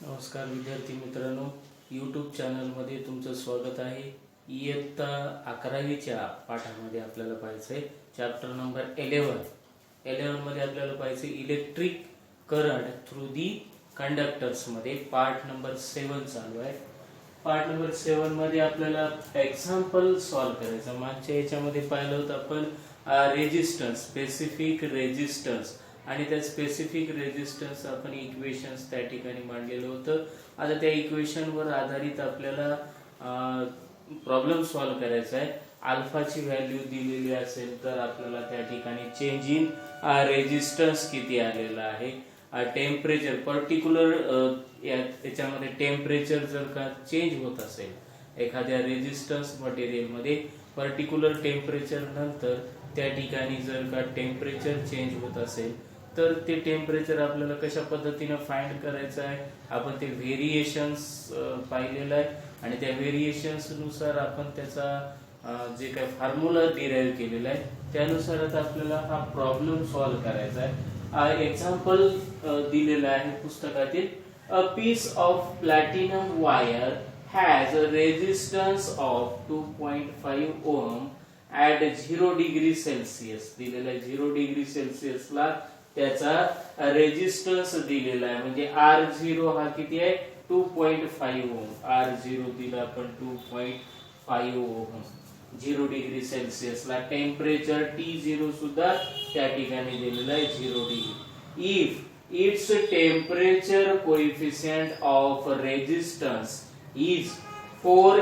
नमस्कार विद्यार्थी मित्रांनो, यूट्यूब चॅनलमध्ये तुमचं स्वागत आहे. इयत्ता 11वीच्या पाठामध्ये आपल्याला पाहायचं आहे चॅप्टर नंबर 11 मध्ये आपल्याला पाहायचं electric current through the conductors मध्ये पार्ट नंबर 7 चालू आहे. पार्ट नंबर 7 मध्ये आपल्याला एक्झाम्पल सॉल्व करायचं. मागच्या याच्यामध्ये पाहिलं होतं आपण रेजिस्टन्स, स्पेसिफिक रेजिस्टन्स आणि त्या स्पेसिफिक रेजिस्टन्स आपण इक्वेशन्स त्या ठिकाणी मांडलेलं होतं. आता त्या इक्वेशनवर आधारित आपल्याला प्रॉब्लेम सॉल्व करायचा आहे. अल्फाची व्हॅल्यू दिलेली असेल तर आपल्याला त्या ठिकाणी चेंज इन रेजिस्टन्स किती आलेला आहे, टेम्परेचर पर्टिक्युलर याच्यामध्ये टेम्परेचर जर का चेंज होत असेल एखाद्या रेजिस्टन्स मटेरियल मध्ये पर्टिक्युलर टेम्परेचर नंतर त्या ठिकाणी जर का टेम्परेचर चेंज होत असेल तर ते टेम्परेचर आपल्याला कशा पद्धतीने फाइंड करायचं आहे. आपण ते व्हेरिएशन्स पाहिलेलं आहे आणि त्या व्हेरिएशन्स नुसार आपण त्याचा जे काही फॉर्म्युला डिराइव्ह केलेला आहे त्यानुसारच आपल्याला हा प्रॉब्लेम सॉल्व करायचा आहे. एक्झाम्पल दिलेला आहे पुस्तकातील. A piece of platinum wire has a resistance of 2.5 ohm at 0 degree Celsius दिलेला आहे. 0 डिग्री सेल्सिअसला त्याचा रेजिस्टन्स दिलेला आहे. म्हणजे R0 हा किती आहे 2.5 ओहम. R0 दिला आपण 2.5 ओहम 0 डिग्री सेल्सिअसला. टेम्परेचर T0 सुद्धा त्या ठिकाणी दिलेला आहे 0 degree. If its temperature coefficient of resistance is 4 ×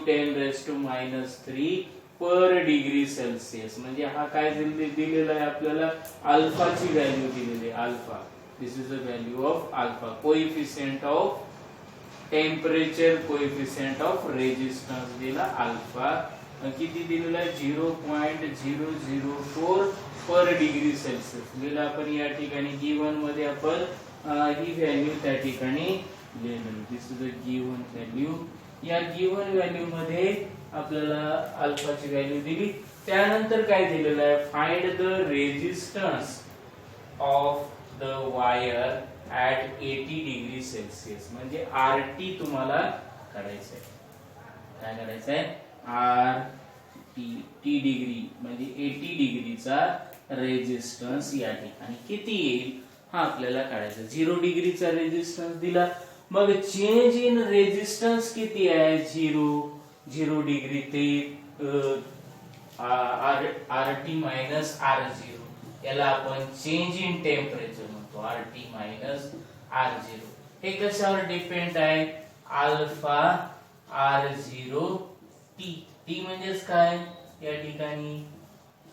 10⁻³ per degree Celsius. म्हणजे हा काय दिलेला आहे आपल्याला अल्फाची व्हॅल्यू दिलेली आहे. Alpha, this is the value of alpha. Coefficient of temperature, coefficient of resistance दिला अल्फा किती दिलेला आहे 0.004 पर डिग्री सेल्सिअस दिला. आपण या ठिकाणी गिवन मध्ये आपण ही व्हॅल्यू त्या ठिकाणी लिहिली. दिस इज द गिवन व्हॅल्यू. या गिवन व्हॅल्यू मध्ये आपल्याला अल्फाची व्हॅल्यू दिली. त्यानंतर काय दिलेलं आहे find the resistance of the wire at 80 degree Celsius. म्हणजे RT तुम्हाला काढायचं आहे. काय काढायचं आहे RT. टी डिग्री म्हणजे 80 डिग्रीचा रेजिस्टन्स या ठिकाणी किती येईल हा आपल्याला काढायचा. 0 डिग्रीचा रेजिस्टन्स दिला. मग चेंज इन रेजिस्टन्स किती आहे 0 डिग्री ते RT मायनस R0. याला आपण चेंज इन टेम्परेचर म्हणतो. RT मायनस R0 हे कशावर डिपेंड आहे अल्फा R0 T. T म्हणजेच काय या ठिकाणी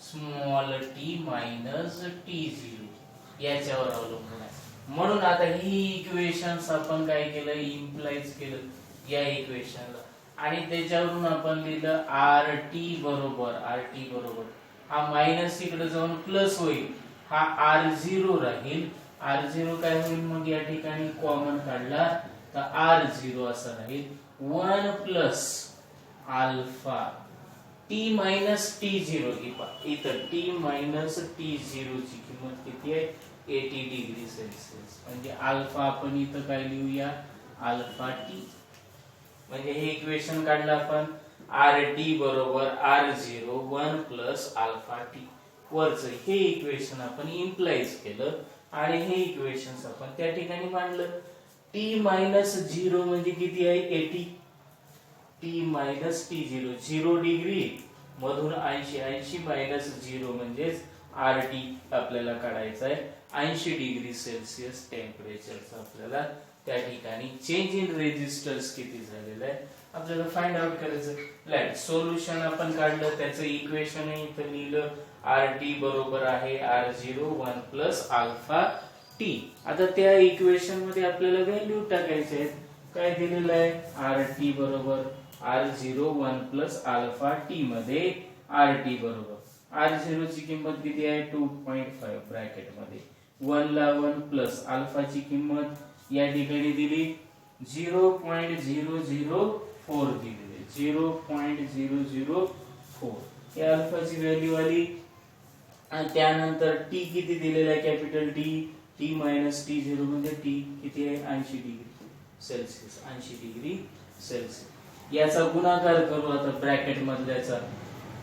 स्मॉल t मायनस T0 याच्यावर अवलंबून आहे. म्हणून आता ही इक्वेशन्स आपण काय केलं इम्प्लाइज केलं या इक्वेशनला आणि त्याच्यावरून आपण लिहिलं RT बरोबर हा मायनस इकडे जाऊन प्लस होईल. हा R0 राहील. R0 काय होईल मग या ठिकाणी कॉमन काढला तर R0 असं राहील 1 plus alpha T minus T0. इथं T मायनस T0 ची किंमत किती आहे 80 डिग्री सेल्सिअस. म्हणजे अल्फा आपण इथं काय लिहूया अल्फा T. म्हणजे हे इक्वेशन काढलं आपण RT बरोबर R0 1 प्लस अल्फा T. वरचं हे इक्वेशन आपण इम्प्लाइज केलं आणि हे इक्वेशन्स आपण त्या ठिकाणी मांडलं. T मायनस 0 म्हणजे किती आहे 80. T मायनस T0 0 डिग्री मधून 80 मायनस 0 म्हणजेच RT आपल्याला काढायचं आहे 80 डिग्री सेल्सिअस टेम्परेचरचं. आपल्याला त्या ठिकाणी चेंज इन रेजिस्टन्स किती झालेलं आहे आपल्याला फाइंड आउट करायचं. लेट सोल्युशन आपण काढलं. त्याचं इक्वेशन इथं लिहिलं RT बरोबर आहे R0 1 प्लस अल्फा T. आता त्या इक्वेशन मध्ये आपल्याला व्हॅल्यू टाकायचे आहेत. काय दिलेलं आहे RT बरोबर R0 1 प्लस अल्फा T मध्ये RT बरोबर R0 ची किंमत किती आहे 2.5 ब्रॅकेट मध्ये 1 ला 1 प्लस अल्फाची किंमत या ठिकाणी दिली 0.004 दिली 0.004 हे अल्फाची व्हॅल्यू आली. आणि त्यानंतर T किती दिलेला आहे कॅपिटल T मायनस T0 म्हणजे T किती आहे 80 डिग्री. Celsius, 80 degree Celsius. याचा गुणाकार करू आता ब्रॅकेट मधल्याचा.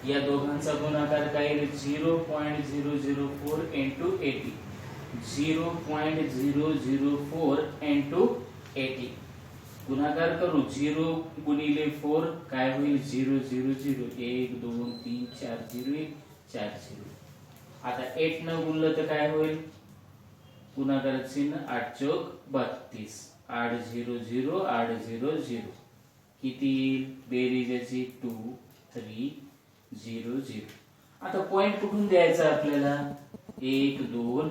या दोघांचा गुणाकार काय येईल 0.004 into 80. 0.004 into 80 गुणाकार करू. 0 गुणिले 4 काय होईल 0 0 0 1 2 3 4 0 4 0. आता 8 न गुणलं तर काय होईल गुणाकाराचं चिन्ह 8 चौक 32. 8 0 0 8 0 0 किती येईल बेरीज याची 2 3 0 0. आता पॉइंट कुठून द्यायचा आपल्याला 1 2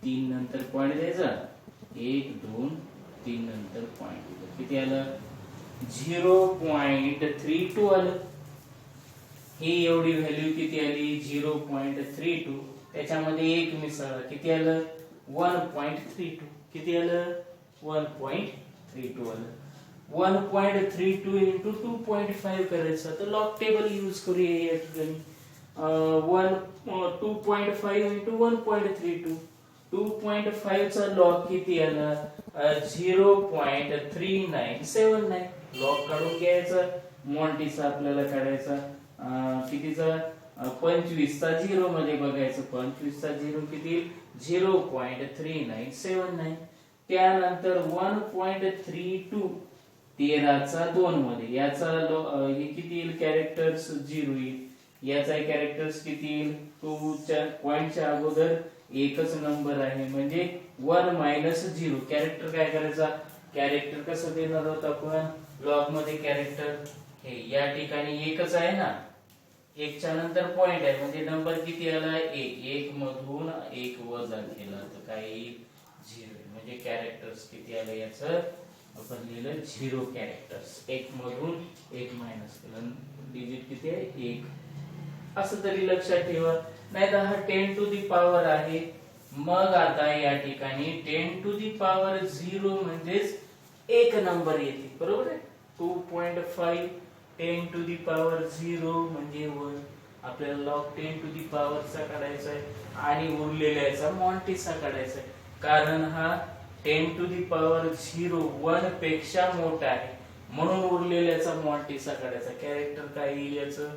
3 नंतर पॉइंट द्यायचा 1 2 3 नंतर पॉइंट. किती आलं 0.32 आलं. ही एवढी व्हॅल्यू किती आली 0.32. त्याच्यामध्ये एक मिसळा किती आलं 1.32. किती आलं 1.32 आलं. 1.32 into 2.5 करायचं तर लॉग टेबल यूज करूया या ठिकाणी. 2.5 into 1.32. 2.5 चा लॉग किती आला 0.3979. लॉग काढून घ्यायचा. मॉन्टीचा आपल्याला काढायचा कितीचा 25 चा 0 मध्ये बघायचं. 25 चा 0 किती 0.3979. त्यानंतर 1.32 13 चा 2 मध्ये याचा हे किती येईल कॅरेक्टर्स 0 येईल. याचा कॅरेक्टर्स किती येईल 2 च्या पॉइंटच्या अगोदर एकच नंबर आहे म्हणजे 1 - 0. कॅरेक्टर काय करायचा कॅरेक्टर कसं देणार आहोत आपण लॉग मध्ये कॅरेक्टर हे या ठिकाणी एकच आहे ना. एकच्या नंतर पॉइंट आहे म्हणजे नंबर किती आला 1. 1 मधून 1 वजा केला तर काय येईल 0. म्हणजे कॅरेक्टर्स किती आले याचं आपण लिहिलं 0 कॅरेक्टर्स. 1 मधून 1 मायनस केलं डिजिट किती आहे 1. असं तरी लक्षात ठेवा. नाही तर हा 10 टू दी पॉवर आहे. मग आता या ठिकाणी 10 टू दी पॉवर 0 म्हणजेच एक नंबर येते बरोबर आहे. 2.5 10 टू दी पॉवर 0 म्हणजे 1. आपल्याला लॉग 10 टू दी पॉवर चा काढायचा आहे आणि उरलेल्याचा मॉन्टीचा काढायचा आहे. कारण हा 10 टू दी पॉवर 0 1 पेक्षा मोठा आहे म्हणून उरलेल्याचा मॉन्टीचा काढायचा. कॅरेक्टर काय येईल याचं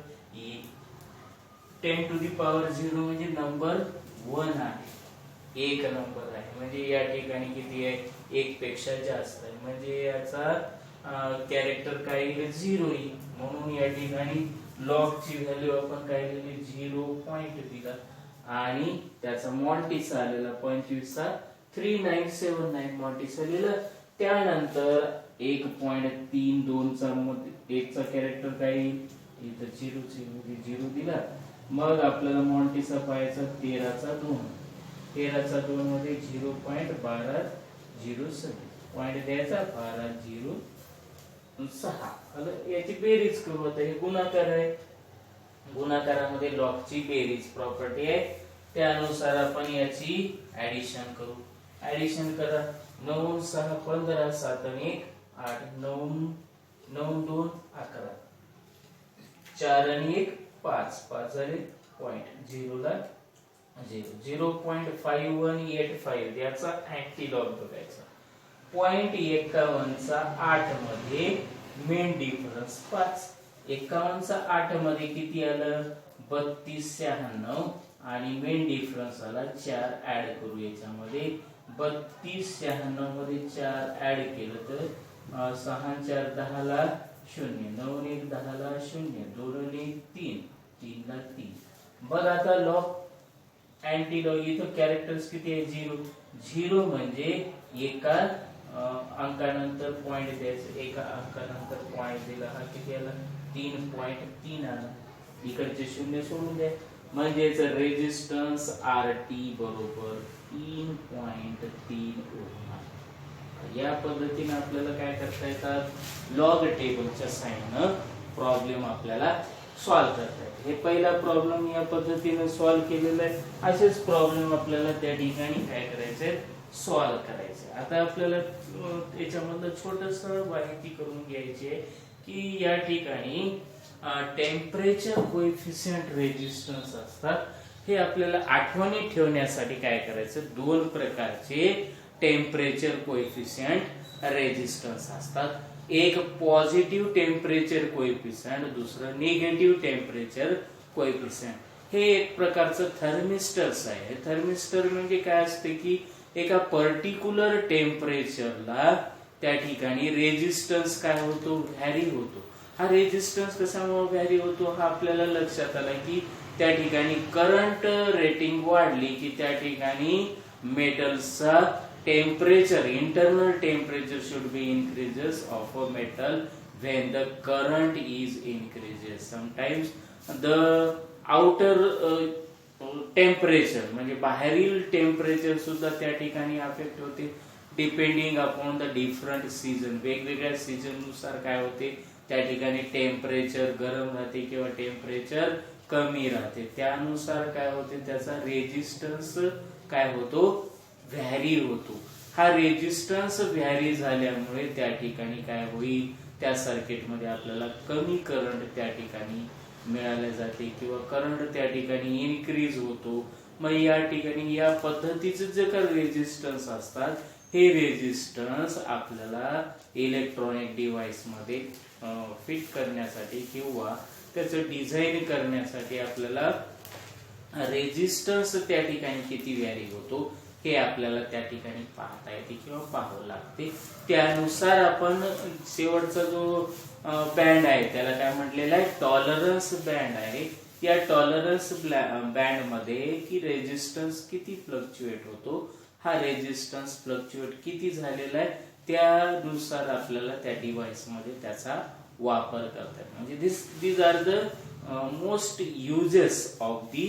10 टू दी पॉवर 0 म्हणजे नंबर 1 आहे. एक नंबर आहे म्हणजे या ठिकाणी किती आहे 1 पेक्षा जास्त आहे म्हणजे याचा कॅरेक्टर काय येईल 0 येईल. म्हणून या ठिकाणी लॉग ची व्हॅल्यू आपण काय लिहिली 0 पॉइंट दिला आणि त्याचा मॉन्टीचा आलेला 25 चा 3979 मॉन्टीचा लिहिलं. त्यानंतर 1.32 चा 1 चा कॅरेक्टर काय येईल इथं 0 दिला. मग आपल्याला मॉन्टीचा पाहायचा 13 चा 2. 13 चा 2 मध्ये 0.1206 पॉइंट द्यायचा 1206. याची बेरीज करू. आता हे गुणाकार आहे. गुणाकारामध्ये लॉग ची बेरीज प्रॉपर्टी आहे त्यानुसार आपण याची ऍडिशन करू. ऍडिशन करा 9 6 15 7 1 8 9 9 2 11 4 आणि 1 5 5 झाले पॉइंट 0 ला 0.5185 याचा अँटी लॉग बघायचा. 0.51 चा 8 मध्ये मेन डिफरन्स 5. 51 चा 8 मध्ये किती आलं 3296 आणि मेन डिफरन्स आला 4. ऍड करू याच्यामध्ये 3296 मध्ये 4 ऍड केलं तर 6 4 10 ला 0 9 1 10 ला 0 2 1 3 3 ला 3. बघ आता लॉग अँटी लॉग इथं कॅरेक्टर्स किती आहे 0. 0 म्हणजे एका अंकानंतर पॉइंट द्यायचं. एका अंकानंतर पॉइंट दिला हा किती आला 3.3 आला. इकडचे शून्य सोडून द्या म्हणजेच रेजिस्टन्स आरटी बरोबर 3.3 ओहम. या पद्धतीने आपल्याला काय करता येतात लॉग टेबलच्या साहाय्याने प्रॉब्लेम आपल्याला सॉल्व्ह करता येतात. हे पहिला प्रॉब्लेम या पद्धतीने सॉल्व्ह केलेला आहे. असेच प्रॉब्लेम आपल्याला त्या ठिकाणी काय करायचे सॉल्व्ह करायचे. आता आपल्याला याच्यामधलं छोटस माहिती करून घ्यायची आहे की या ठिकाणी टेम्परेचर कोएफिशियंट रेजिस्टन्स असतात. हे आपल्याला आठवणी ठेवण्यासाठी काय करायचं 2 प्रकारचे टेम्परेचर कोएफिशियंट रेजिस्टन्स असतात. एक पॉझिटिव्ह टेम्परेचर कोएफिशियंट, दुसरं निगेटिव्ह टेम्परेचर कोएफिशियंट. हे एक प्रकारचं थर्मिस्टर्स आहे. थर्मिस्टर म्हणजे काय असते की एका पर्टिक्युलर टेम्परेचरला त्या ठिकाणी रेजिस्टन्स काय होतो, व्हॅरी होतो. हा रेजिस्टन्स कशामुळे व्हॅरी होतो हा आपल्याला लक्षात आला की त्या ठिकाणी करंट रेटिंग वाढली की त्या ठिकाणी मेटलचा temperature, internal temperature should be increases of a metal when the current is increases. Sometimes the outer temperature म्हणजे बाहेरील टेम्परेचर सुद्धा त्या ठिकाणी अफेक्ट होते depending upon the different season. वेगवेगळ्या सीझन नुसार काय होते त्या ठिकाणी टेम्परेचर गरम राहते किंवा टेम्परेचर कमी राहते. त्यानुसार काय होते त्याचा रेजिस्टन्स काय होतो, व्हॅरी होतो. हा रेजिस्टन्स व्हॅरी झाल्यामुळे त्या ठिकाणी काय होईल, त्या सर्किटमध्ये आपल्याला कमी करंट त्या ठिकाणी मिळाले जाते किंवा करंट त्या ठिकाणी इन्क्रीज होतो. मग या ठिकाणी या पद्धतीचे जे काही रेजिस्टन्स असतात हे रेजिस्टन्स आपल्याला इलेक्ट्रॉनिक डिव्हाइस मध्ये फिट करण्यासाठी किंवा त्याचं डिझाईन करण्यासाठी आपल्याला रेजिस्टन्स त्या ठिकाणी किती व्हॅरी होतो हे आपल्याला त्या ठिकाणी पाहता येते किंवा पाहावं लागते. त्यानुसार आपण शेवटचा जो बँड आहे त्याला काय म्हटलेला आहे, टॉलरन्स बँड आहे. या टॉलरन्स बँड मध्ये की रेजिस्टन्स किती फ्लक्च्युएट होतो, हा रेजिस्टन्स फ्लक्च्युएट किती झालेला आहे त्यानुसार आपल्याला त्या डिव्हाइस मध्ये त्याचा वापर करतात. म्हणजे these are the most uses of the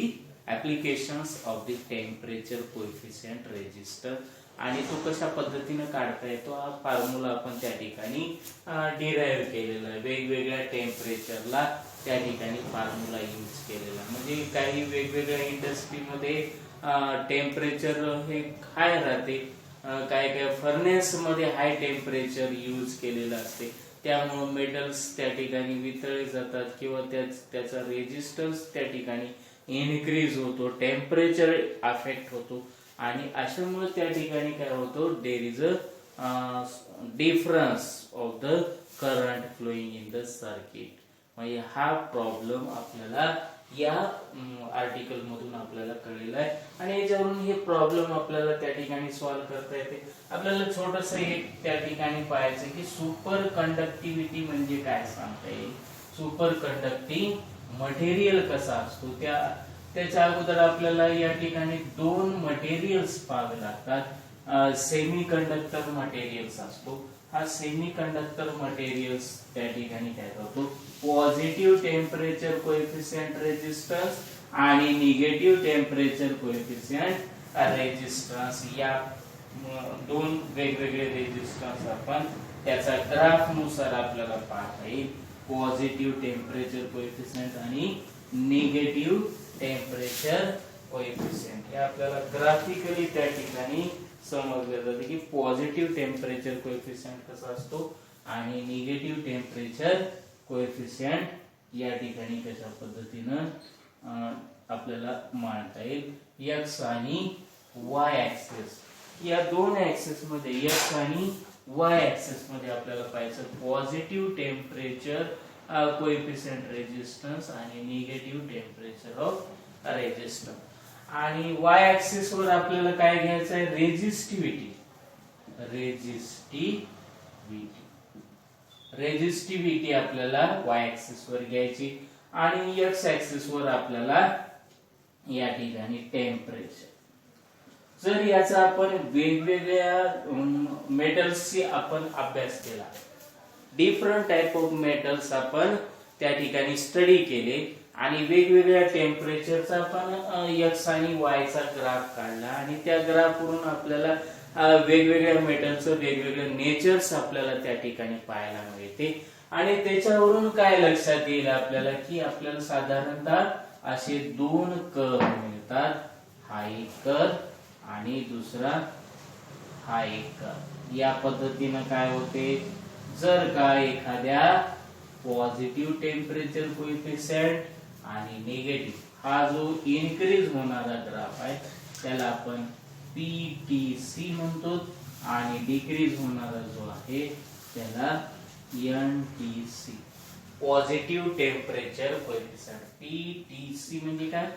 applications of the temperature coefficient resistor. आणि तो कशा पद्धतीने काढता येतो हा फॉर्म्युला आपण त्या ठिकाणी डिराइव्ह केलेला आहे. वेगवेगळ्या टेम्परेचरला त्या ठिकाणी फॉर्म्युला यूज केलेला. म्हणजे काही वेगवेगळ्या इंडस्ट्रीमध्ये टेम्परेचर हे हाय राहते, काय काय फर्नेस मध्ये हाय टेम्परेचर यूज केलेलं असते. त्यामुळे मेटल्स त्या ठिकाणी वितळले जातात किंवा त्याचा रेजिस्टन्स त्या ठिकाणी इन्क्रीज होतो, टेम्परेचर अफेक्ट होतो. आणि अशामुळे त्या ठिकाणी काय होतो, there is a difference of the current flowing in the circuit. म्हणजे हा प्रॉब्लेम आपल्याला या आर्टिकल मधून आपल्याला कळलेला आहे. आणि याच्यावरून हे प्रॉब्लेम आपल्याला त्या ठिकाणी सॉल्व्ह करता येते. आपल्याला छोटस एक त्या ठिकाणी पाहायचं की सुपर कंडक्टिव्हिटी म्हणजे काय सांगता येईल. सुपर कंडक्टिंग मटेरियल कसा असतो त्याच्या अगोदर आपल्याला या ठिकाणी दोन मटेरियल्स पाहावे लागतात. सेमी कंडक्टर मटेरियल्स असतो. हा सेमी कंडक्टर मटेरियल्स त्या ठिकाणी काय करतो, पॉझिटिव्ह टेम्परेचर कोएफिशियंट रेजिस्टन्स आणि निगेटिव्ह टेम्परेचर कोएफिशियंट रेजिस्टन्स या दोन वेगवेगळे रेजिस्टन्स आपण त्याचा ग्राफ नुसार आपल्याला पाहता येईल. पॉझिटिव्ह टेम्परेचर कोएफिशियंट आणि निगेटिव्ह टेम्परेचर कोएफिशियंट हे आपल्याला ग्राफिकली त्या ठिकाणी समजलं जातं की पॉझिटिव्ह टेम्परेचर कोएफिशियंट कसा असतो आणि निगेटिव्ह टेम्परेचर कोएफिशियंट या ठिकाणी कशा पद्धतीनं आपल्याला मांडता येईल. एक्स आणि वाय ऍक्सिस या दोन ऍक्सिस मध्ये एक्स आणि वाय ऍक्सिस मध्ये आपल्याला पाहायचं पॉझिटिव्ह टेम्परेचर कोएफिशियंट रेजिस्टन्स आणि निगेटिव्ह टेम्परेचर ऑफ रेजिस्टन्स. आणि वाय ऍक्सिस वर आपल्याला काय घ्यायचं आहे, रेजिस्टिव्हिटी. रेजिस्टिव्हिटी आपल्याला वाय ऍक्सिस वर घ्यायची आणि एक्स ऍक्सिस वर आपल्याला या ठिकाणी टेम्परेचर. जर याचा आपण वेगवेगळ्या मेटल्सची आपण अभ्यास केला, डिफरंट टाइप ऑफ मेटल्स आपण त्या ठिकाणी स्टडी केले आणि वेगवेगळ्या टेम्परेचरचा आपण एक्स आणि वाय चा ग्राफ काढला आणि त्या ग्राफ वरून आपल्याला वेगवेगळ्या मेटलचं वेगवेगळे नेचर्स आपल्याला त्या ठिकाणी पाहायला मिळते. आणि त्याच्यावरून काय लक्षात येईल आपल्याला की आपल्याला साधारणतः असे दोन कर्व मिळतात, हा एक कर्व आणि दुसरा हा एक कर्व. या पद्धतीनं काय होते, जर का एखाद्या पॉझिटिव्ह टेम्परेचर कोएफिशियंट आणि निगेटिव्ह हा जो इन्क्रीज होणारा ग्राफ आहे त्याला आपण PTC म्हणतो आणि डिक्रीज होणारा जो आहे त्याला NTC positive temperature coefficient. PTC म्हणजे काय?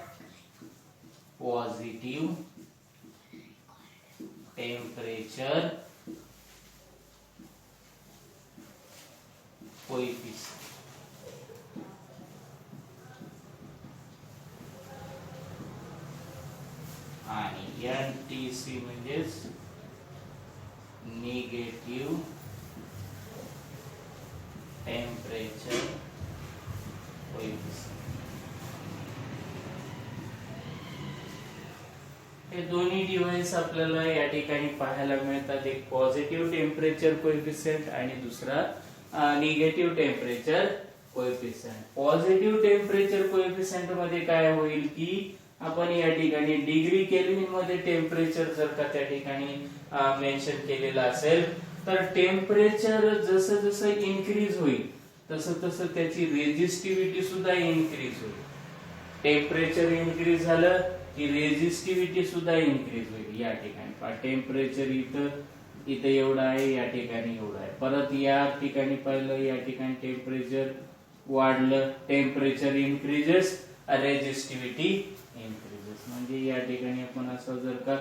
Positive temperature coefficient. आणि NTC म्हणजेच निगेटिव्ह टेम्परेचर कोएफिशिएंट. हे दोन्ही डिव्हाइस आपल्याला या ठिकाणी पाहायला मिळतात. एक पॉझिटिव्ह टेम्परेचर कोएफिशिएंट आणि दुसरा negative temperature coefficient. Positive temperature coefficient मध्ये काय होईल की आपण या ठिकाणी डिग्री केल्विन मध्ये टेम्परेचर जर का त्या ठिकाणी मेन्शन केलेलं असेल तर टेम्परेचर जसं जसं इन्क्रीज होईल तसं तसं त्याची रेजिस्टिव्हिटी सुद्धा इन्क्रीज होईल. टेम्परेचर इन्क्रीज झालं की रेजिस्टिव्हिटी सुद्धा इन्क्रीज होईल. या ठिकाणी टेम्परेचर इथं एवढं आहे, या ठिकाणी एवढं आहे. परत या ठिकाणी पाहिलं, या ठिकाणी टेम्परेचर वाढलं, टेम्परेचर इन्क्रीजेस, रेजिस्टिव्हिटी इन्क्रीजेस. म्हणजे या ठिकाणी आपण असं जर का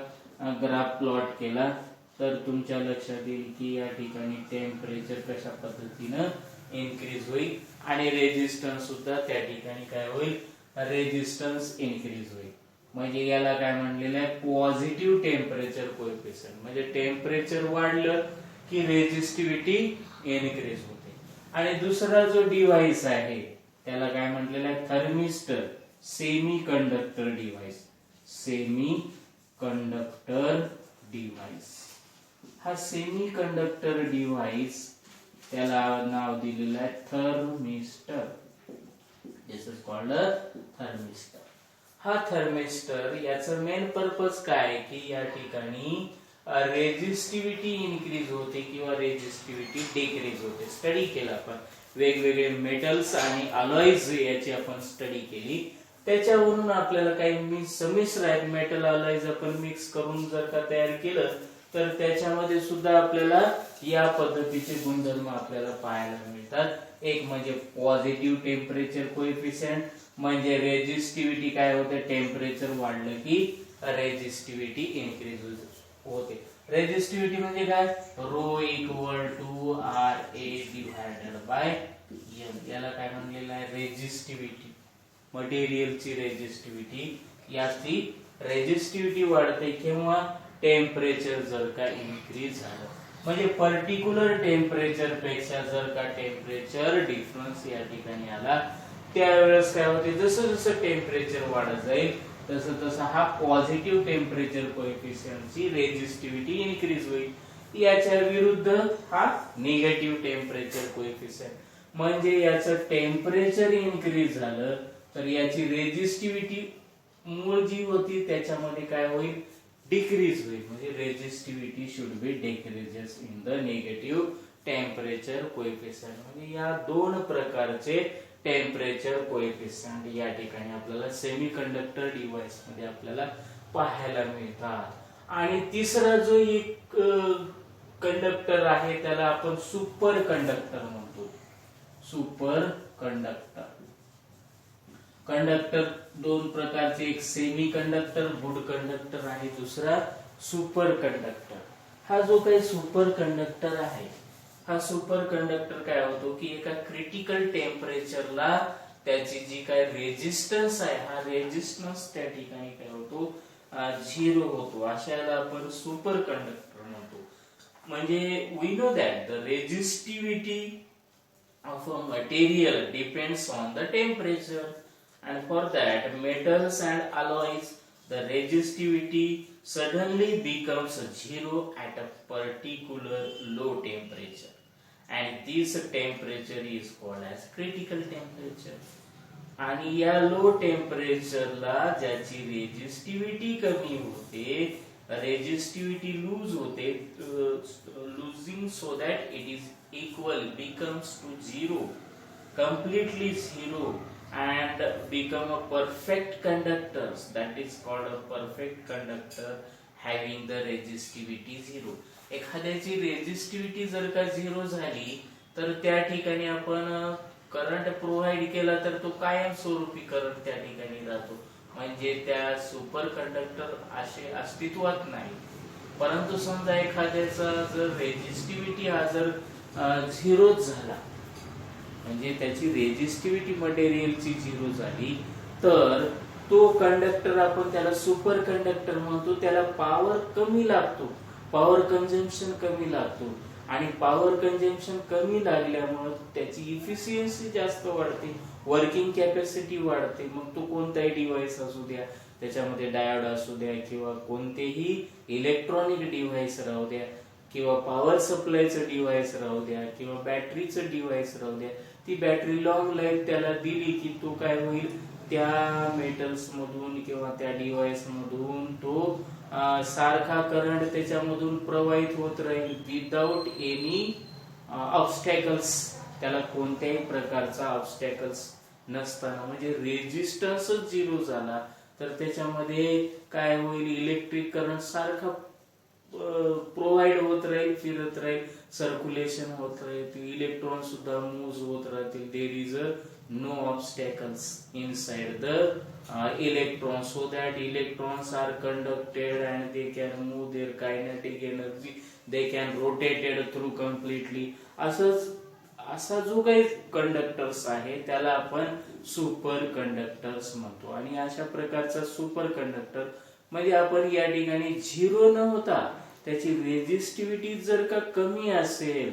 ग्राफ प्लॉट केला तर तुमच्या लक्षात येईल की या ठिकाणी टेम्परेचर कशा पद्धतीनं इन्क्रीज होईल आणि रेजिस्टन्स सुद्धा त्या ठिकाणी काय होईल, रेजिस्टन्स इन्क्रीज होईल. म्हणजे याला काय म्हणलेलं आहे, पॉझिटिव्ह टेम्परेचर कोएफिशिएंट. म्हणजे टेम्परेचर वाढलं की रेजिस्टिव्हिटी इन्क्रीज होते. आणि दुसरा जो डिव्हाइस आहे त्याला काय म्हटलेलं आहे, thermistor semi conductor device. Semi conductor device. हा सेमी कंडक्टर डिव्हाइस त्याला नाव दिलेलं आहे thermistor. This is called a thermistor. हा थर्मिस्टर याचं मेन पर्पज काय आहे की या ठिकाणी रेजिस्टिव्हिटी इन्क्रीज होते किंवा रेजिस्टिव्हिटी डिक्रीज होते. स्टडी केला आपण वेगवेगळे मेटल्स आणि अलॉयज याची आपण स्टडी केली. त्याच्यावरून आपल्याला काही संमिश्र मेटल अलॉयज आपण मिक्स करून जर का तयार केलं तर त्याच्यामध्ये सुद्धा आपल्याला या पद्धतीचे गुणधर्म आपल्याला पाहायला मिळतात. एक म्हणजे पॉझिटिव्ह टेम्परेचर कोएफिशिएंट, म्हणजे रेजिस्टिव्हिटी काय होते, टेम्परेचर वाढलं की रेजिस्टिव्हिटी इन्क्रीज होते. रेजिस्टिव्हिटी म्हणजे काय, rho equal to RA divided by M. याला काय म्हणलेलं आहे, रेजिस्टिव्हिटी. मटेरियलची रेजिस्टिव्हिटी. याची रेजिस्टिव्हिटी वाढते केव्हा, टेम्परेचर जर का इन्क्रीज झालं. म्हणजे पर्टिक्युलर टेम्परेचर पेक्षा जर का टेम्परेचर डिफरन्स या ठिकाणी आला त्यावेळेस काय होते, जसं जसं टेम्परेचर वाढत जाईल तसं तसं हा पॉझिटिव्ह टेम्परेचर कोएफिशिएंटची रेजिस्टिव्हिटी इन्क्रीज होईल. याच्या विरुद्ध हा निगेटिव्ह टेम्परेचर कोएफिशिएंट. म्हणजे याचं टेम्परेचर इन्क्रीज झालं तर याची रेजिस्टिव्हिटी मूळ जी होती त्याच्यामध्ये काय होईल, डिक्रीज होईल. म्हणजे resistivity should be decreases in the negative temperature coefficient. म्हणजे या दोन प्रकारचे टेम्परेचर कोएफिशिएंट या ठिकाणी आपल्याला सेमीकंडक्टर डिव्हाइस मध्ये आपल्याला पाहायला मिळतात. आणि तिसरा जो एक कंडक्टर आहे त्याला आपण सुपर कंडक्टर म्हणतो. Super conductor. कंडक्टर दोन प्रकारचे, एक सेमी कंडक्टर गुड कंडक्टर आहे, दुसरा सुपर कंडक्टर. हा जो काही सुपर कंडक्टर आहे हा सुपर कंडक्टर काय होतो की एका क्रिटिकल टेम्परेचरला त्याची जी काय रेजिस्टन्स आहे हा रेजिस्टन्स त्या ठिकाणी काय होतो, झिरो होतो. अशाला आपण सुपर कंडक्टर म्हणतो. म्हणजे we know that the resistivity of a material depends on the temperature. And for that, metals and alloys, the resistivity suddenly becomes zero at a particular low temperature, and this temperature is called as critical temperature. आणि या low टेम्परेचरला ज्याची resistivity कमी होते, resistivity lose होते, losing so that it is equal becomes to zero, completely zero, and become a perfect conductor. That is called a perfect conductor. Having the resistivity zero. एखाद्याची resistivity जर का zero झाली तर त्या ठिकाणी आपण करंट प्रोव्हाइड केला तर तो कायमस्वरूपी करंट त्या ठिकाणी राहतो, म्हणजे त्या सुपर कंडक्टर असे अस्तित्वात नाही. परंतु समजा एखाद्याचा जर रेजिस्टिव्हिटी हा जर झिरोच झाला, म्हणजे त्याची रेजिस्टिव्हिटी मटेरियलची झिरो झाली, तर तो कंडक्टर आपण त्याला सुपर कंडक्टर म्हणतो. त्याला पॉवर कमी लागतो, पॉवर कंझम्पशन कमी लागतो, आणि पॉवर कंझम्पशन कमी लागल्यामुळे त्याची इफिशियन्सी जास्त वाढते, वर्किंग कॅपॅसिटी वाढते. मग तो कोणताही डिव्हाइस असू द्या, त्याच्यामध्ये डायोड असू द्या किंवा कोणतेही इलेक्ट्रॉनिक डिव्हाइस राहू द्या किंवा पॉवर सप्लायचं डिव्हाइस राहू द्या किंवा बॅटरीचं डिव्हाइस राहू द्या, ती बॅटरी लॉंग लाईफ त्याला दिली की तो काय होईल, त्या मेटल्स मधून किंवा त्या डिव्हाइस मधून तो सारखा करंट त्याच्यामधून प्रवाहित होत राहील विदाउट एनी ऑब्स्टॅकल्स. त्याला कोणत्याही प्रकारचा ऑब्स्टॅकल्स नसताना, म्हणजे रेजिस्टन्सच झिरो झाला तर त्याच्यामध्ये काय होईल, इलेक्ट्रिक करंट सारखा प्रोव्हाइड होत राहील, फिरत राहील, सर्क्युलेशन होत राहील, इलेक्ट्रॉन सुद्धा मूव्ह होत राहतील. There is no obstacles inside the electrons, so that electrons are conducted and they can move their kinetic energy, they can rotated through completely. असा जो काही कंडक्टर्स आहे त्याला आपण सुपर कंडक्टर्स म्हणतो. आणि अशा प्रकारचा सुपर कंडक्टर म्हणजे आपण या ठिकाणी झिरो न होता त्याची रेजिस्टिव्हिटी जर का कमी असेल,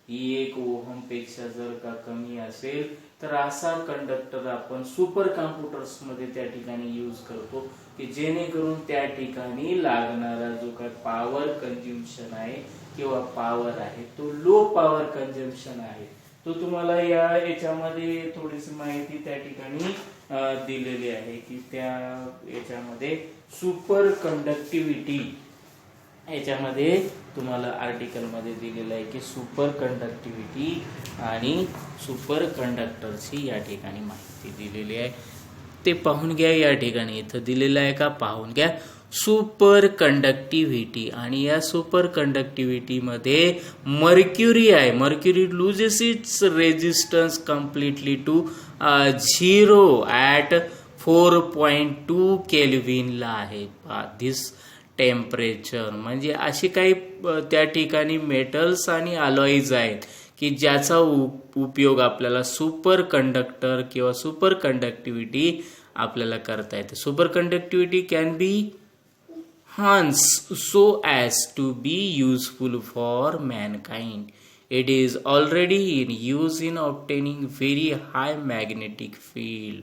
1 ओहम पेक्षा जर का कमी असेल, तर असा कंडक्टर आपण सुपर कॉम्प्युटर्स मध्ये त्या ठिकाणी यूज करतो, की जेणेकरून त्या ठिकाणी लागणारा जो काही पॉवर कंझम्पशन आहे किंवा पॉवर आहे तो लो पॉवर कंझम्पशन आहे. तो तुम्हाला याच्यामध्ये थोडीशी माहिती त्या ठिकाणी दिलेली आहे की त्या याच्यामध्ये सुपर कंडक्टिव्हिटी याच्यामध्ये तुम्हाला आर्टिकल मध्ये दिलेलं आहे की सुपर कंडक्टिव्हिटी आणि सुपर कंडक्टरची या ठिकाणी माहिती दिलेली आहे. ते पाहून घ्या. या ठिकाणी इथं दिलेलं आहे का, पाहून घ्या. सुपर कंडक्टिव्हिटी, आणि या सुपर कंडक्टिव्हिटी मध्ये मर्क्युरी आहे. Mercury loses its resistance completely to zero at 4.2 केल्विनला आहे. दिस टेम्परेचर म्हणजे असे काही त्या ठिकाणी मेटल्स आणि अलॉईज आहेत की ज्याचा उपयोग आपल्याला सुपर कंडक्टर किंवा सुपर कंडक्टिव्हिटी आपल्याला करता येते. Super conductivity can be hence so as to be useful for mankind. It is already in use in obtaining very high magnetic field.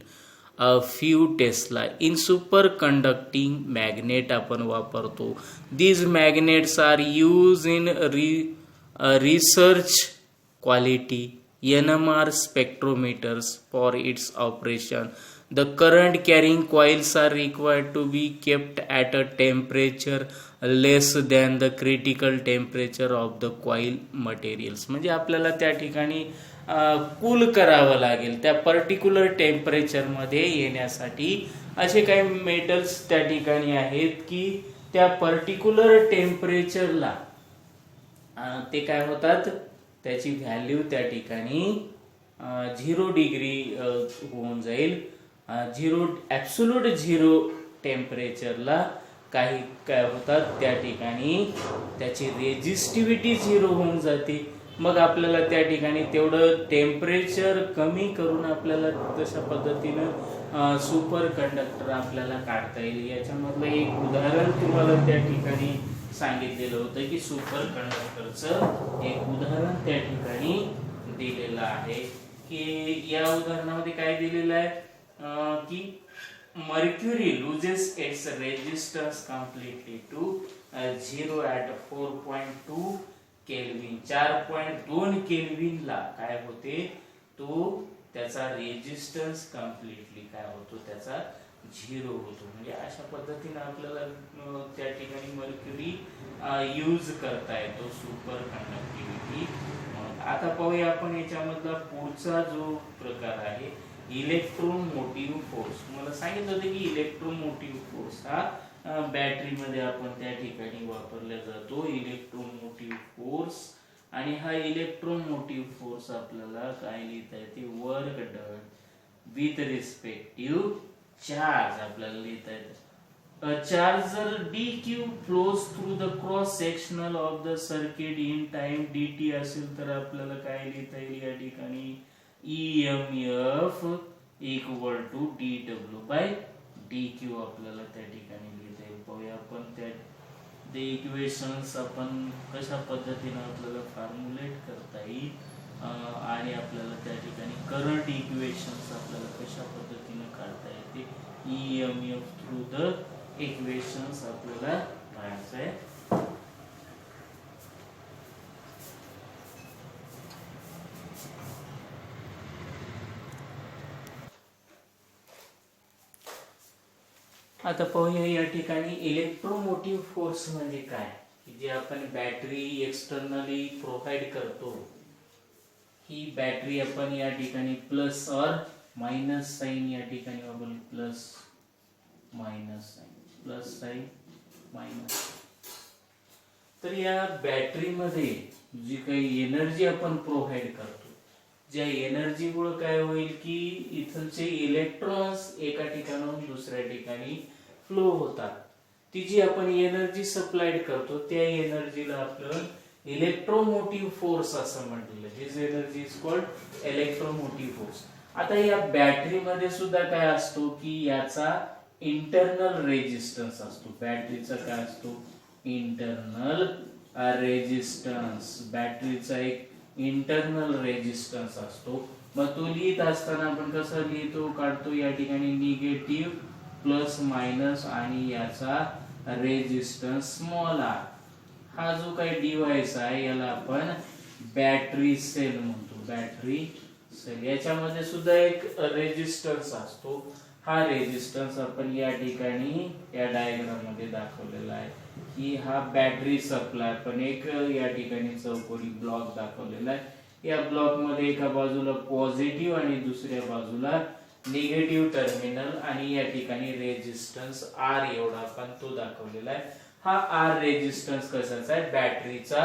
A few Tesla in superconducting magnet आपण वापरतो. These magnets are used in research quality NMR spectrometers for its operation. The current carrying coils are required to be kept at a temperature less than the critical temperature of the coil materials. म्हणजे आपल्याला त्या ठिकाणी cool करावं लागेल त्या particular temperature मध्ये येण्यासाठी. असे काही मेटल्स त्या ठिकाणी आहेत की त्या पर्टिक्युलर टेम्परेचरला ते काय होतात, त्याची व्हॅल्यू त्या ठिकाणी 0 डिग्री होऊन जाईल. ॲब्सोल्यूट 0 टेम्परेचरला काय होतात, त्या ठिकाणी त्याची रेजिस्टिव्हिटी 0 होऊन जाते. मग आपल्याला त्या ठिकाणी तेवढं टेम्परेचर कमी करून आपल्याला तशा पद्धतीनं सुपर कंडक्टर आपल्याला काढता येईल. याच्यामधलं एक उदाहरण तुम्हाला त्या ठिकाणी सांगितलेलं होतं की सुपर कंडक्टरचं एक उदाहरण त्या ठिकाणी दिलेलं आहे. की या उदाहरणामध्ये काय दिलेलं आहे की mercury loses its resistance completely to 0 at 4.2 kelvin. 4.2 केल्विनला काय होते, तो त्याचा रेजिस्टन्स कम्प्लिटली काय होतो, त्याचा 0 होतो. म्हणजे अशा पद्धतीने आपल्याला त्या ठिकाणी मर्क्युरी यूज करता येतो सुपर कंडक्टिव्हिटी. आता पाहूया आपण याच्यामधला पुढचा जो प्रकार आहे इलेक्ट्रोमोटिव्ह फोर्स. मला सांगितलं होतं की इलेक्ट्रोमोटिव्ह फोर्स हा बॅटरीमध्ये आपण त्या ठिकाणी वापरला जातो इलेक्ट्रोमोटिव्ह फोर्स. आणि हा इलेक्ट्रोमोटिव्ह फोर्स आपल्याला काय लिहिता येते, work done with respective charge आपल्याला लिहिता येते. A charge जर dq flows through the cross sectional of the circuit in time dt असेल तर आपल्याला काय लिहिता येईल या ठिकाणी, EMF equal to dw by dq आपल्याला त्या ठिकाणी लिहिता येईल. पाहूया आपण त्या ते इक्वेशन्स आपण कशा पद्धतीने आपल्याला फॉर्म्युलेट करता येईल आणि आपल्याला त्या ठिकाणी करंट इक्वेशन्स आपल्याला कशा पद्धतीने काढता येते, EMF थ्रू द इक्वेशन्स आपल्याला पाहायचं आहे. आता पाहूया या ठिकाणी इलेक्ट्रोमोटिव्ह फोर्स म्हणजे काय, जे आपण बॅटरी एक्सटर्नली प्रोव्हाइड करतो. ही बॅटरी आपण या ठिकाणी प्लस और मायनस साइन या ठिकाणी वापरली, plus minus sign, plus sign minus. तर या बॅटरीमध्ये जी काही एनर्जी आपण प्रोव्हाइड करतो, ज्या एनर्जीमुळे काय होईल की इथलचे इलेक्ट्रॉन्स एका ठिकाणाहून दुसऱ्या ठिकाणी फ्लो होतात. ती जी आपण एनर्जी सप्लाइड करतो त्या एनर्जीला आपण इलेक्ट्रोमोटिव्ह फोर्स असं म्हटलेलं. This energy is called electromotive force. आता या बॅटरीमध्ये सुद्धा काय असतो की याचा इंटरनल रेजिस्टन्स असतो. बॅटरीचा काय असतो, इंटरनल रेजिस्टन्स. बॅटरीचा एक इंटरनल रेजिस्टन्स असतो. मग तो लिहित असताना आपण कसं लिहितो, काढतो या ठिकाणी निगेटिव्ह प्लस मायनस आणि याचा रेजिस्टन्स स्मॉल आर. हा जो काही डिव्हाइस आहे याला आपण बॅटरी सेल म्हणतो, बॅटरी सेल. याच्यामध्ये सुद्धा एक रेजिस्टन्स असतो. हा रेजिस्टन्स आपण या ठिकाणी या डायग्राम मध्ये दाखवलेला आहे की हा बॅटरी सप्लाय. पण एक या ठिकाणी चौकोनी ब्लॉक दाखवलेला आहे. या ब्लॉक मध्ये एका बाजूला पॉझिटिव्ह आणि दुसऱ्या बाजूला निगेटिव्ह टर्मिनल आणि या ठिकाणी रेजिस्टन्स आर एवढा आपण तो दाखवलेला आहे. हा आर रेजिस्टन्स कशाचा आहे, बॅटरीचा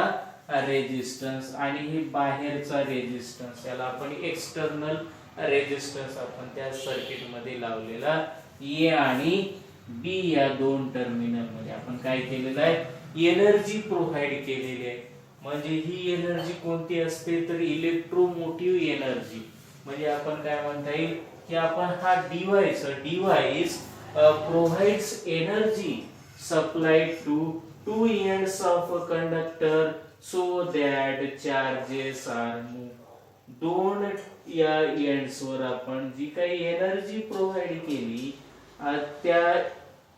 रेजिस्टन्स. आणि हे बाहेरचा रेजिस्टन्स याला आपण एक्सटर्नल रेजिस्टन्स आपण त्या सर्किट मध्ये लावलेला. ए आणि बी या दोन टर्मिनल मध्ये आपण काय केलेलं आहे, एनर्जी प्रोव्हाइड केलेली आहे. म्हणजे ही एनर्जी कोणती असते तर इलेक्ट्रोमोटिव्ह एनर्जी. म्हणजे आपण काय म्हणता येईल की आपण हा device provides energy supplied to to ends of a conductor so that charges are move. दोन या एंड्स वर आपण जी काही एनर्जी प्रोव्हाइड केली त्या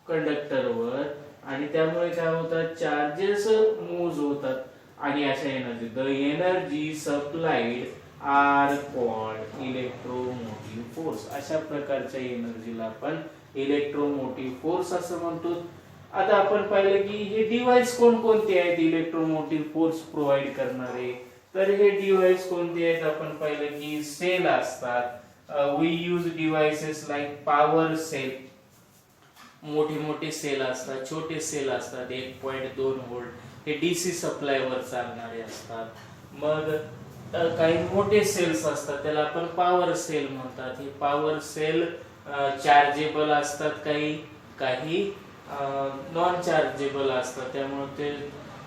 कंडक्टरवर आणि त्यामुळे काय होतात, चार्जेस मूव्ह होतात. आणि अशा energy, the energy supplied are called electromotive force. अशा प्रकारच्या एनर्जीला आपण इलेक्ट्रोमोटिव्ह फोर्स असं म्हणतो. आता आपण पाहिलं की हे डिव्हाइस कोणकोणते आहेत इलेक्ट्रोमोटिव्ह फोर्स प्रोव्हाइड करणारे. तर हे डिव्हाइस कोणते आहेत आपण पाहिलं की सेल असतात. We use devices like power cell. मोठे मोठे सेल असतात, छोटे सेल असतात 1.2 व्होल्ट, हे डीसी सप्लाय वर चालणारे असतात. मग काही मोठे सेल्स असतात त्याला आपण पॉवर सेल म्हणतात. हे पॉवर सेल चार्जेबल असतात, काही काही नॉन चार्जेबल असतात. त्यामुळे ते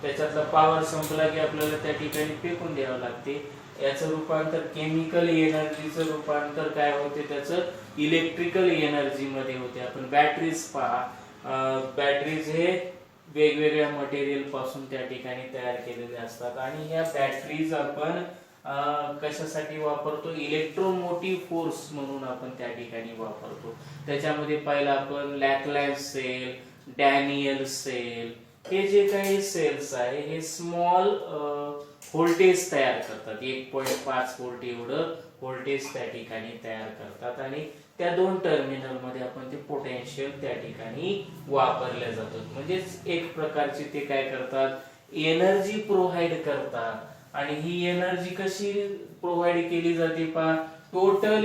त्याच्यातला पॉवर संपला की आपल्याला त्या ठिकाणी फेकून द्यावं लागते. याचं रूपांतर केमिकल एनर्जीचं रूपांतर काय होते, त्याचं इलेक्ट्रिकल एनर्जी मध्ये होते. आपण बॅटरीज पहा, बॅटरीज हे वेगवेगळ्या मटेरियल पासून त्या ठिकाणी तयार केलेले असतात. आणि ह्या बॅटरीज आपण कशासाठी वापरतो, इलेक्ट्रोमोटिव्ह फोर्स म्हणून आपण त्या ठिकाणी वापरतो. त्याच्यामध्ये पहिला आपण लॅकलॅन्ड सेल, डॅनियल सेल, हे जे काही सेल्स आहे हे स्मॉल व्होल्टेज तयार करतात. 1.5 व्होल्ट एवढं व्होल्टेज त्या ठिकाणी तयार करतात. आणि त्या दोन टर्मिनल मध्ये आपण ते पोटेन्शियल त्या ठिकाणी वापरले जातात. म्हणजेच एक प्रकारचे ते काय करतात, एनर्जी प्रोव्हाइड करतात. आणि ही एनर्जी कशी प्रोव्हाइड केली जाते पहा, टोटल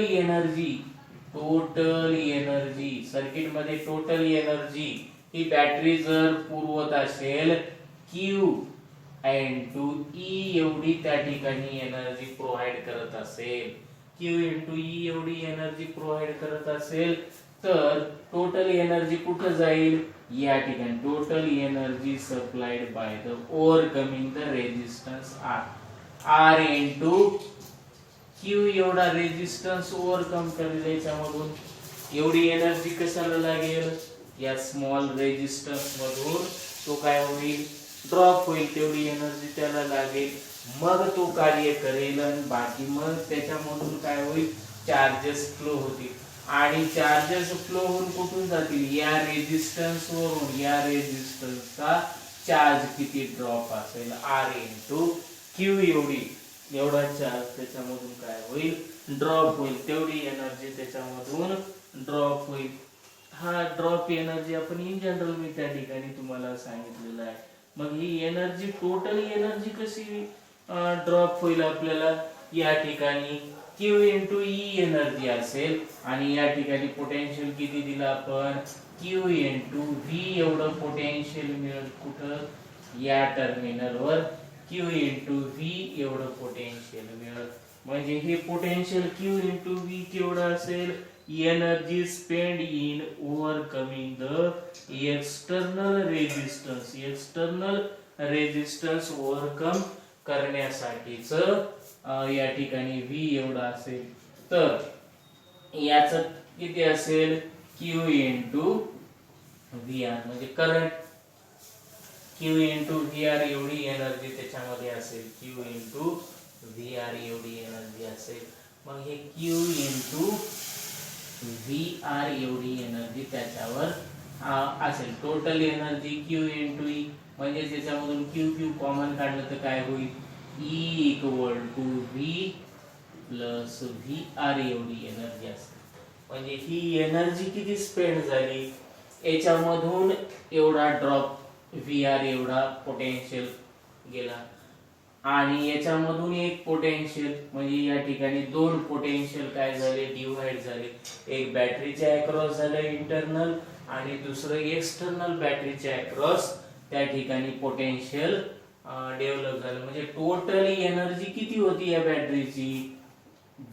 एनर्जी सर्किट मध्ये टोटल एनर्जी ही बॅटरी जर पुरवत असेल Q इंटू ई एवढी त्या ठिकाणी एनर्जी प्रोव्हाइड करत असेल, Q इंटू ई एवढी एनर्जी प्रोव्हाइड करत असेल, तर टोटल एनर्जी कुठे जाईल, या ठिकाणी total energy supplied by the overcoming the resistance R into Q एवढा रेजिस्टन्स ओव्हरकम करेल, याच्यामधून एवढी एनर्जी कशाला लागेल, या स्मॉल रेजिस्टन्स मधून तो काय होईल, ड्रॉप होईल, तेवढी एनर्जी त्याला लागेल, मग तो कार्य करेल आणि बाकी मग त्याच्यामधून काय होईल, चार्जेस फ्लो होतील आणि चार्जेस फ्लो होऊन कुठून जातील, या रेजिस्टन्स वरून, या रेजिस्टन्सचा चार्ज किती ड्रॉप असेल R इंटू Q एवढा चार्ज त्याच्यामधून काय होईल, ड्रॉप होईल, तेवढी एनर्जी त्याच्यामधून ड्रॉप होईल. हा ड्रॉप एनर्जी आपण इन जनरल मी त्या ठिकाणी तुम्हाला सांगितलेलं आहे. मग ही एनर्जी टोटल एनर्जी कशी ड्रॉप होईल, आपल्याला या ठिकाणी Q इंटू ई एनर्जी असेल आणि या ठिकाणी पोटेन्शियल किती दिला आपण, Q इंटू व्ही एवढं पोटेन्शियल मिळेल कुठं, या टर्मिनलवर Q इंटू व्ही एवढं पोटेन्शियल मिळेल. म्हणजे हे पोटेन्शियल Q इंटू व्ही केवढं असेल, energy spend in overcoming the external resistance overcome करण्यासाठीच या ठिकाणी V एवढा असेल, तर याच किती असेल, Q इंटू VR म्हणजे करंट, Q इंटू VR एवढी एनर्जी त्याच्यामध्ये असेल, Q इंटू VR एवढी एनर्जी असेल. मग हे Q इंटू VR एवढी एनर्जी त्याच्यावर असेल, total energy Q into E म्हणजे त्याच्यामधून Q कॉमन काढलं तर काय होईल, E equal to V plus VR एवढी एनर्जी असेल. म्हणजे ही एनर्जी किती स्पेंड झाली, याच्यामधून एवढा ड्रॉप VR एवढा पोटेन्शियल गेला आणि याच्यामधून एक पोटेन्शियल, म्हणजे या ठिकाणी दोन पोटेन्शियल काय झाले, डिवाइड झाले, एक बॅटरीच्या अक्रॉस झालं इंटरनल आणि दुसरं एक्सटर्नल बॅटरीच्या अक्रॉस त्या ठिकाणी पोटेन्शियल डेव्हलप झालं. म्हणजे टोटल एनर्जी किती होती या बॅटरीची,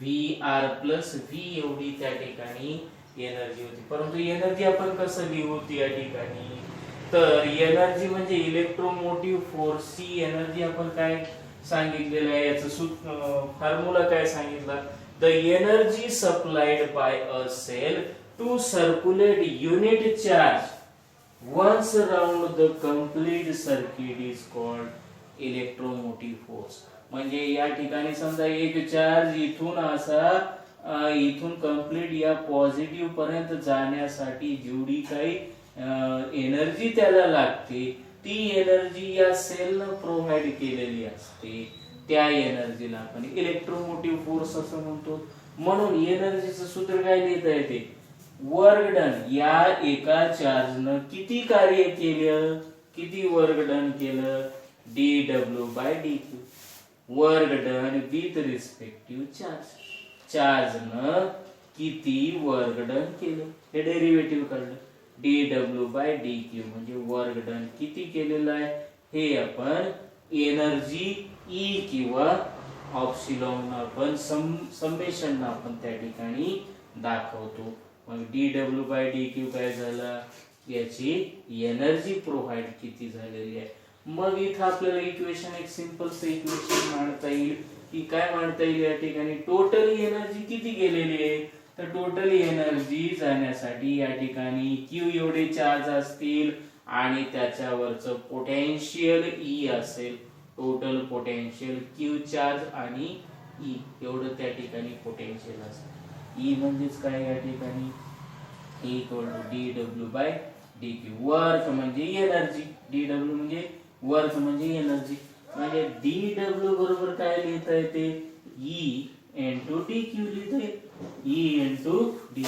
VR प्लस V एवढी त्या ठिकाणी एनर्जी होती. परंतु एनर्जी आपण कसं लिहू या ठिकाणी, तर एनर्जी म्हणजे इलेक्ट्रोमोटिव्ह फोर्स ची एनर्जी आपण काय सांगितलेलं आहे, याचं फॉर्म्युला काय सांगितलं, the energy supplied by a cell to circulate unit charge once around the complete circuit is called electromotive force. म्हणजे या ठिकाणी समजा एक चार्ज इथून असा इथून कंप्लीट या पॉझिटिव्ह पर्यंत जाण्यासाठी जेवढी काही एनर्जी त्याला लागते, ती एनर्जी या सेलनं प्रोव्हाइड केलेली असते, त्या एनर्जीला आपण इलेक्ट्रोमोटिव्ह फोर्स असं म्हणतो. म्हणून एनर्जीचं सूत्र काय लिहिता येते, वर्क डन, या एका चार्जनं किती कार्य केलं, किती वर्क डन केलं, dw by dq, work done with respective charge, चार्जनं किती वर्क डन केलं, हे डेरिव्हेटिव्ह काढलं, dw बाय dq म्हणजे वर्क डन किती केलेलं आहे, हे आपण एनर्जी E किंवा ऑप्सिलॉन आपण समेशन आपण त्या ठिकाणी दाखवतो. मग dw बाय dq काय झालं, याची एनर्जी प्रोव्हाइड किती झालेली आहे. मग इथं आपल्याला इक्वेशन एक सिंपल इक्वेशन मांडता येईल, की काय मांडता येईल, या ठिकाणी टोटल एनर्जी किती गेलेली आहे, तर टोटल एनर्जी जाण्यासाठी या ठिकाणी Q एवढे चार्ज असतील आणि त्याच्यावरचं पोटेन्शियल E असेल, टोटल पोटेन्शियल Q चार्ज आणि E एवढं त्या ठिकाणी पोटेन्शियल असेल. E म्हणजेच काय या ठिकाणी, E equal to dw by dq, work म्हणजे एनर्जी, dw म्हणजे वर्क म्हणजे एनर्जी, म्हणजे dw बरोबर काय लिहिता येते, E इंटू dq लिहिता येते, E इंटू dq.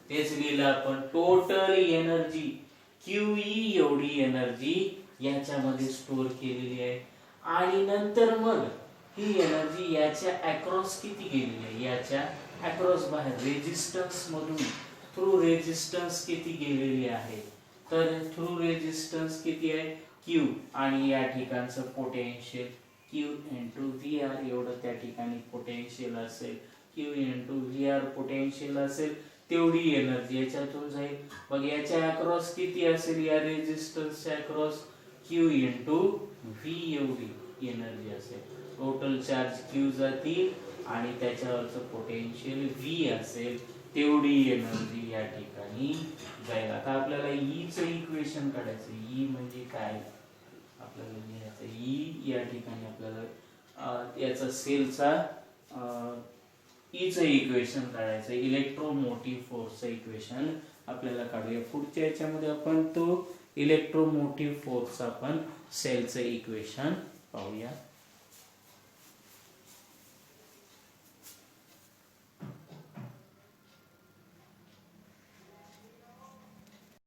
तेच लिहिलं आपण, टोटल एनर्जी QE एवढी एनर्जी याच्यामध्ये स्टोअर केलेली आहे आणि नंतर मग ही एनर्जी याच्या अक्रॉस किती गेलेली आहे, याच्या अक्रॉस बाहेर रेजिस्टन्स मधून थ्रू रेजिस्टन्स किती गेलेली आहे, तर थ्रू रेजिस्टन्स किती आहे Q आणि या ठिकाणचं potential Q into V R एवढं त्या ठिकाणी पोटेन्शियल असेल. Q into V R potential असेल तेवढी एनर्जी याच्यातून जाईल. मग याच्या अक्रॉस किती असेल या रेजिस्टन्सच्या अक्रॉस Q इंटू व्ही एवढी एनर्जी असेल. टोटल चार्ज Q जातील आणि त्याच्यावरचं पोटेन्शियल V असेल तेवढी एनर्जी या ठिकाणी जाईल. आता आपल्याला E चं इक्वेशन काढायचं. E म्हणजे काय आपल्याला लिहायचं. E या ठिकाणी आपल्याला याचा सेलचा E चं इक्वेशन काढायचं. इलेक्ट्रोमोटिव्ह फोर्सचं इक्वेशन आपल्याला काढूया. पुढच्या याच्यामध्ये आपण तो इलेक्ट्रोमोटिव्ह फोर्स आपण सेलचं इक्वेशन पाहूया.